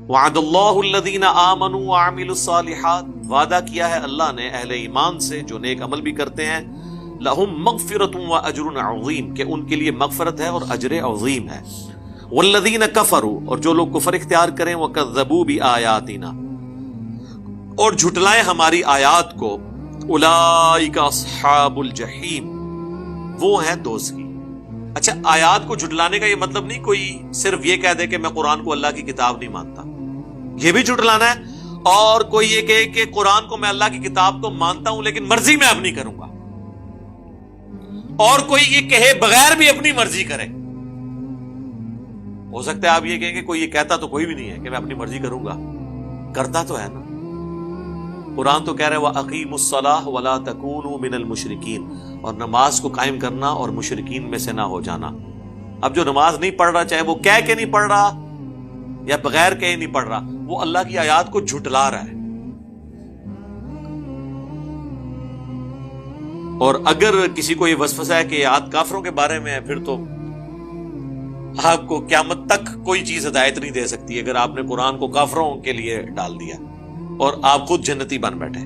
وعد اللہ الذین آمنوا وعملوا الصالحات، وعدہ کیا ہے اللہ نے اہل ایمان سے جو نیک عمل بھی کرتے ہیں، لہم مغفرۃ واجر عظیم، کہ ان کے لیے مغفرت ہے اور اجر عظیم ہے، والذین کفروا، اور جو لوگ کفر اختیار کریں، وکذبوا بآیاتنا، اور جھٹلائیں ہماری آیات کو، اولئک اصحاب الجحیم، وہ ہیں دوزخی۔ اچھا، آیات کو جھٹلانے کا یہ مطلب نہیں کوئی صرف یہ کہہ دے کہ میں قرآن کو اللہ کی کتاب نہیں مانتا، یہ بھی جھٹلانا ہے، اور کوئی یہ کہے کہ قرآن کو میں اللہ کی کتاب تو مانتا ہوں لیکن مرضی میں اب نہیں کروں گا، اور کوئی یہ کہے بغیر بھی اپنی مرضی کرے۔ ہو سکتا ہے آپ یہ کہیں کہ کوئی یہ کہتا تو کوئی بھی نہیں ہے کہ میں اپنی مرضی کروں گا، کرتا تو ہے نا۔ قرآن تو کہہ رہے وَأَقِيمُوا الصَّلَاةَ وَلَا تَكُونُوا مِنَ الْمُشْرِكِينَ، اور نماز کو قائم کرنا اور مشرکین میں سے نہ ہو جانا۔ اب جو نماز نہیں پڑھ رہا، چاہے وہ کہہ کے نہیں پڑھ رہا یا بغیر کہے نہیں پڑھ رہا، وہ اللہ کی آیات کو جھٹلا رہا ہے۔ اور اگر کسی کو یہ وسوسہ ہے کہ یہ آیات کافروں کے بارے میں ہے، پھر تو آپ کو قیامت تک کوئی چیز ہدایت نہیں دے سکتی اگر آپ نے قرآن کو کافروں کے لیے ڈال دیا اور آپ خود جنتی بن بیٹھے۔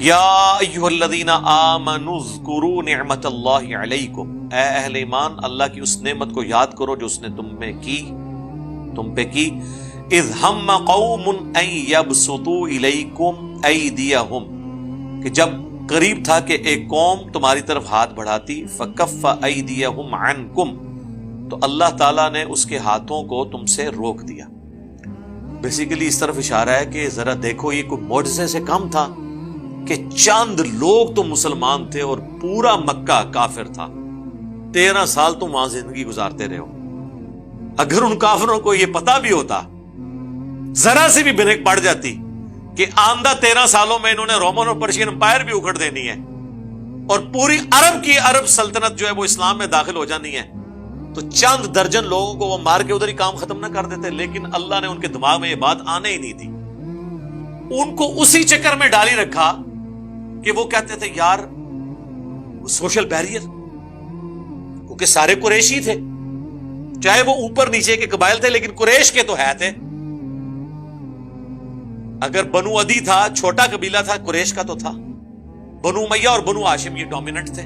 یا ایھا الذین آمنوا اذکروا نعمت اللہ علیکم، اے اہل ایمان اللہ کی اس نعمت کو یاد کرو جو اس نے تم پہ کی، اذ ہم قوم ان یبسطوا الیکم ایدیہم، کہ جب قریب تھا کہ ایک قوم تمہاری طرف ہاتھ بڑھاتی، فکف ایدیہم عنکم، تو اللہ تعالیٰ نے اس کے ہاتھوں کو تم سے روک دیا۔ بیسیکلی اس طرف اشارہ ہے کہ ذرا دیکھو یہ کوئی معجزے سے کم تھا کہ چند لوگ تو مسلمان تھے اور پورا مکہ کافر تھا، 13 سال تم وہاں زندگی گزارتے رہے ہو۔ اگر ان کافروں کو یہ پتا بھی ہوتا، ذرا سی بھی بھنک پڑ جاتی کہ آئندہ 13 سالوں میں انہوں نے رومن اور پرشین امپائر بھی اکھڑ دینی ہے اور پوری عرب کی عرب سلطنت جو ہے وہ اسلام میں داخل ہو جانی ہے، تو چند درجن لوگوں کو وہ مار کے ادھر ہی کام ختم نہ کر دیتے۔ لیکن اللہ نے ان کے دماغ میں یہ بات آنے ہی نہیں دی، ان کو اسی چکر میں ڈالی رکھا کہ وہ کہتے تھے یار سوشل بیریئر، کیونکہ سارے قریشی تھے، چاہے وہ اوپر نیچے کے قبائل تھے لیکن قریش کے تو ہے تھے۔ اگر بنو عدی تھا، چھوٹا قبیلہ تھا، قریش کا تو تھا۔ بنو امیہ اور بنو ہاشم یہ ڈومیننٹ تھے،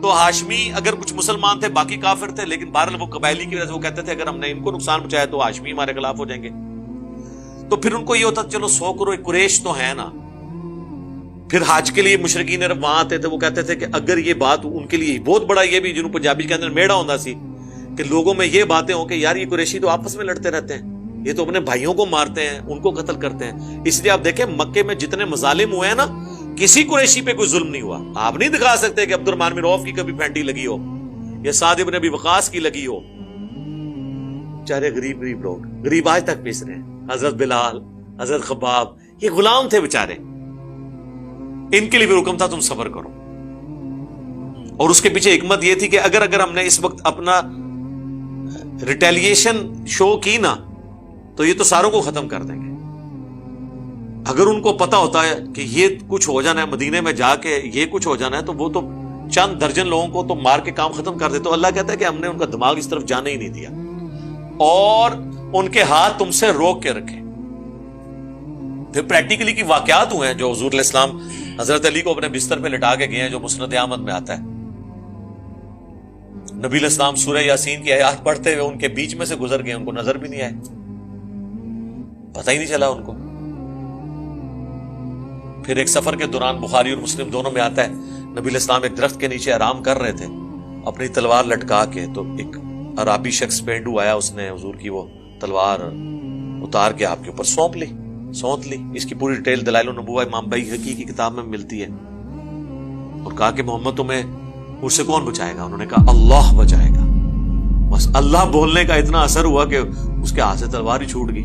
تو ہاشمی اگر کچھ مسلمان تھے باقی کافر تھے، لیکن بہرحال وہ قبائلی کی وجہ سے وہ کہتے تھے اگر ہم نے ان کو نقصان پہنچایا تو ہاشمی ہمارے خلاف ہو جائیں گے۔ تو پھر ان کو یہ ہوتا چلو 100 کروڑ قریش تو ہے نا۔ پھر حج کے لیے مشرکین عرب وہاں آتے تھے، وہ کہتے تھے کہ اگر یہ بات ان کے لیے بہت بڑا، یہ بھی جنہوں پنجابی کے اندر میڑا ہوتا سی کہ لوگوں میں یہ باتیں ہوں کہ یار یہ قریشی تو آپس میں لڑتے رہتے ہیں، یہ تو اپنے بھائیوں کو مارتے ہیں، ان کو قتل کرتے ہیں۔ اس لیے آپ دیکھیں مکے میں جتنے مظالم ہوئے ہیں نا، کسی قریشی پہ کوئی ظلم نہیں ہوا۔ آپ نہیں دکھا سکتے کہ عبد الرحمن بن عوف کی کبھی پھینٹی لگی ہو یا سعد بن ابی وقاص کی لگی ہو، چارے غریب لوگ، غریب آج تک پیس رہے ہیں۔ حضرت بلال، حضرت خباب، یہ غلام تھے بےچارے، ان کے لیے بھی حکم تھا تم صبر کرو۔ اور اس کے پیچھے حکمت یہ تھی کہ اگر ہم نے اس وقت اپنا ریٹیلیشن شو کی نا تو یہ تو ساروں کو ختم کر دیں گے۔ اگر ان کو پتا ہوتا ہے کہ یہ کچھ ہو جانا ہے، مدینے میں جا کے یہ کچھ ہو جانا ہے، تو وہ تو چند درجن لوگوں کو تو مار کے کام ختم کر دے۔ تو اللہ کہتا ہے کہ ہم نے ان کا دماغ اس طرف جانے ہی نہیں دیا اور ان کے ہاتھ تم سے روک کے رکھے۔ پھر پریکٹیکلی کی واقعات ہوئے ہیں جو حضور علیہ السلام حضرت علی کو اپنے بستر پہ لٹا کے گئے ہیں، جو مسند احمد میں آتا ہے۔ نبی علیہ السلام سورہ یاسین کی آیات پڑھتے ہوئے ان کے بیچ میں سے گزر گئے، ان کو نظر بھی نہیں آئے، پتہ ہی نہیں چلا ان کو۔ پھر ایک سفر کے دوران بخاری اور مسلم دونوں میں آتا ہے، نبی علیہ السلام ایک درخت کے نیچے آرام کر رہے تھے اپنی تلوار لٹکا کے، تو ایک عرابی شخص پینڈو آیا، اس نے حضور کی وہ تلوار اتار کے آپ کے اوپر سونت لی۔ اس کی پوری ڈیٹیل دلائل النبوہ امام بیہقی کی کتاب میں ملتی ہے۔ اور کہا کہ محمد تمہیں مجھ سے کون بچائے گا؟ انہوں نے کہا اللہ بچائے گا۔ بس اللہ بولنے کا اتنا اثر ہوا کہ اس کے ہاتھ سے تلوار ہی چھوٹ گئی۔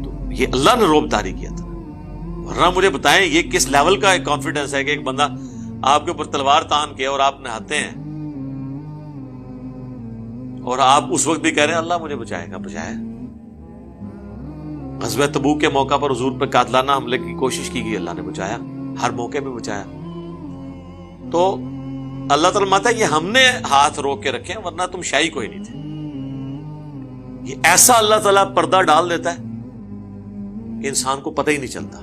تو یہ اللہ نے روب طاری کیا تھا، ورنہ مجھے بتائیں یہ کس لیول کا ایک کانفیڈنس ہے کہ ایک بندہ آپ کے اوپر تلوار تان کے اور آپ نہاتے ہیں اور آپ اس وقت بھی کہہ رہے ہیں اللہ مجھے بچائے گا۔ بچایا غزوہ تبوک کے موقع پر حضور پہ قاتلانہ حملے کی کوشش کی گئی، اللہ نے بچایا، ہر موقع پہ بچایا۔ تو اللہ تعالیٰ ماتا ہے یہ ہم نے ہاتھ روک کے رکھے ہیں، ورنہ تم شاہی کوئی نہیں تھے۔ یہ ایسا اللہ تعالیٰ پردہ ڈال دیتا ہے کہ انسان کو پتہ ہی نہیں چلتا.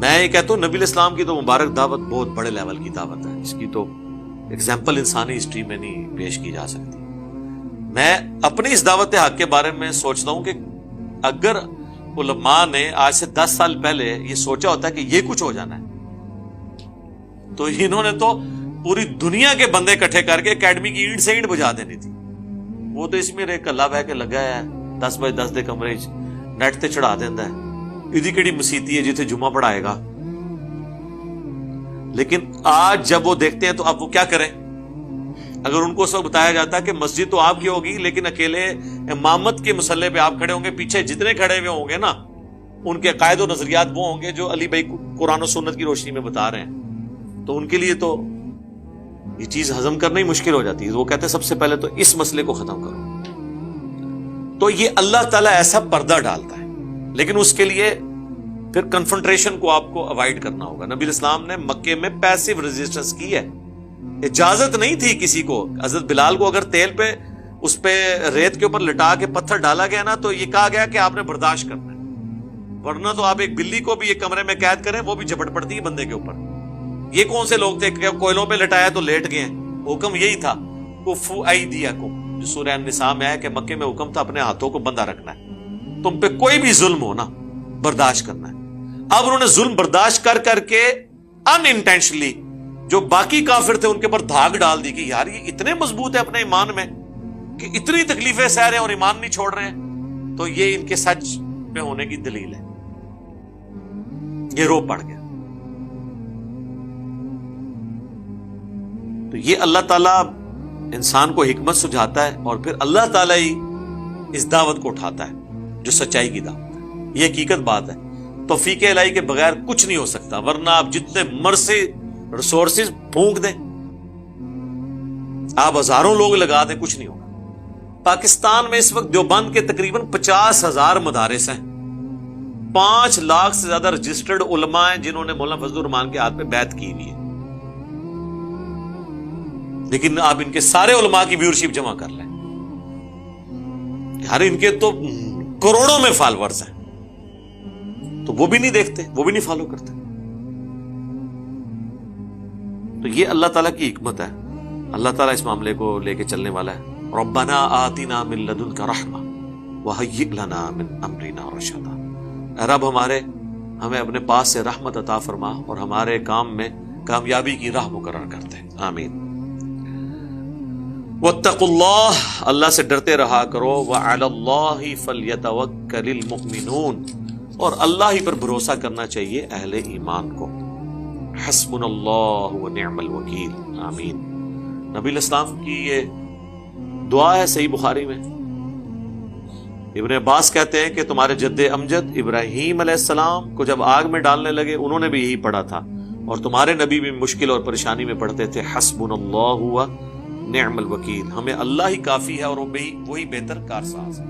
میں یہ کہتا ہوں نبی الاسلام کی تو مبارک دعوت بہت بڑے لیول کی دعوت ہے، اس کی تو ایگزامپل انسانی ہسٹری میں نہیں پیش کی جا سکتی. میں اپنی اس دعوت حق کے بارے میں سوچتا ہوں کہ اگر علماء نے آج سے 10 سال پہلے یہ سوچا ہوتا ہے کہ یہ کچھ ہو جانا ہے تو انہوں نے تو پوری دنیا کے بندے اکٹھے کر کے اکیڈمی کی اینٹ سے اینٹ بجا دینی تھی. وہ تو اس میں ایک کلا بہ کے لگا ہے 10 بائی 10 دے کمرے نیٹ تے چڑھا دینا ہے، ادھی کیڑی مسیتی ہے جتنے جمعہ پڑھائے گا. لیکن آج جب وہ دیکھتے ہیں تو اب وہ کیا کریں؟ اگر ان کو اس وقت بتایا جاتا ہے کہ مسجد تو آپ کی ہوگی لیکن اکیلے امامت کے مسئلے پہ آپ کھڑے ہوں گے، پیچھے جتنے کھڑے ہوئے ہوں گے نا ان کے عقائد و نظریات وہ ہوں گے جو علی بھائی قرآن و سنت کی روشنی میں بتا رہے ہیں، تو ان کے لیے تو یہ چیز ہضم کرنا ہی مشکل ہو جاتی ہے. وہ کہتے ہیں سب سے پہلے تو اس مسئلے کو ختم کرو. تو یہ اللہ تعالیٰ ایسا پردہ ڈالتا ہے، لیکن اس کے لیے پھر کنفرنٹریشن کو آپ کو اوائڈ کرنا ہوگا. نبی الاسلام نے مکے میں پیسو ریزسٹنس کی ہے، اجازت نہیں تھی کسی کو. حضرت بلال کو اگر تیل پہ اس پہ ریت کے اوپر لٹا کے پتھر ڈالا گیا نا تو یہ کہا گیا کہ آپ نے برداشت کرنا ہے، ورنہ تو آپ ایک بلی کو بھی ایک کمرے میں قید کریں وہ بھی جھپٹ پڑتی ہے بندے کے اوپر. یہ کون سے لوگ تھے کہ کوئلوں پہ لٹایا تو لیٹ گئے؟ حکم یہی تھا کفو ایدیکم، جو سورہ النساء میں ہے کہ مکے میں حکم تھا اپنے ہاتھوں کو بندہ رکھنا ہے، تم پہ کوئی بھی ظلم ہو نا برداشت کرنا ہے. اب انہوں نے ظلم برداشت کر کر کے ان انٹینشنلی جو باقی کافر تھے ان کے اوپر دھاگ ڈال دی کہ یار یہ اتنے مضبوط ہے اپنے ایمان میں کہ اتنی تکلیفیں سہ رہے ہیں اور ایمان نہیں چھوڑ رہے ہیں، تو یہ ان کے سچ پہ ہونے کی دلیل ہے. یہ رو پڑ گیا. تو یہ اللہ تعالیٰ انسان کو حکمت سجھاتا ہے اور پھر اللہ تعالیٰ ہی اس دعوت کو اٹھاتا ہے جو سچائی کی دعوت ہے. یہ حقیقت بات ہے. توفیق الہی کے بغیر کچھ نہیں ہو سکتا، ورنہ آپ جتنے مرضی ریسورسز پھونک دیں، آپ ہزاروں لوگ لگا دیں، کچھ نہیں ہوگا. پاکستان میں اس وقت دیوبند کے تقریباً 50,000 مدارس ہیں، 5 لاکھ سے زیادہ رجسٹرڈ علماء ہیں جنہوں نے مولانا فضل الرحمان کے ہاتھ پہ بیعت کی ہوئی ہے. لیکن آپ ان کے سارے علماء کی ویورشپ جمع کر لیں، یار ان کے تو کروڑوں میں فالورز ہیں، تو وہ بھی نہیں دیکھتے، وہ بھی نہیں فالو کرتے. تو یہ اللہ تعالیٰ کی حکمت ہے. اللہ تعالیٰ اس معاملے کو لے کے چلنے والا ہے. ربنا آتنا من لدنک رحمہ وہیئ لنا من امرنا رشدا. اے رب ہمارے، ہمیں اپنے پاس سے رحمت عطا فرما اور ہمارے کام میں کامیابی کی راہ مقرر کرتے. آمین. واتقوا اللہ، اللہ سے ڈرتے رہا کرو. وعلی اللہ فلیتوکل المؤمنون، اور اللہ ہی پر بھروسہ کرنا چاہیے اہل ایمان کو. حسبنا اللہ ونعم الوکیل. آمین. نبی الاسلام کی یہ دعا ہے صحیح بخاری میں. ابن عباس کہتے ہیں کہ تمہارے جد امجد ابراہیم علیہ السلام کو جب آگ میں ڈالنے لگے انہوں نے بھی یہی پڑھا تھا، اور تمہارے نبی بھی مشکل اور پریشانی میں پڑھتے تھے حسبنا اللہ ونعم الوکیل. ہمیں اللہ ہی کافی ہے اور وہی بہتر کارساز ہے.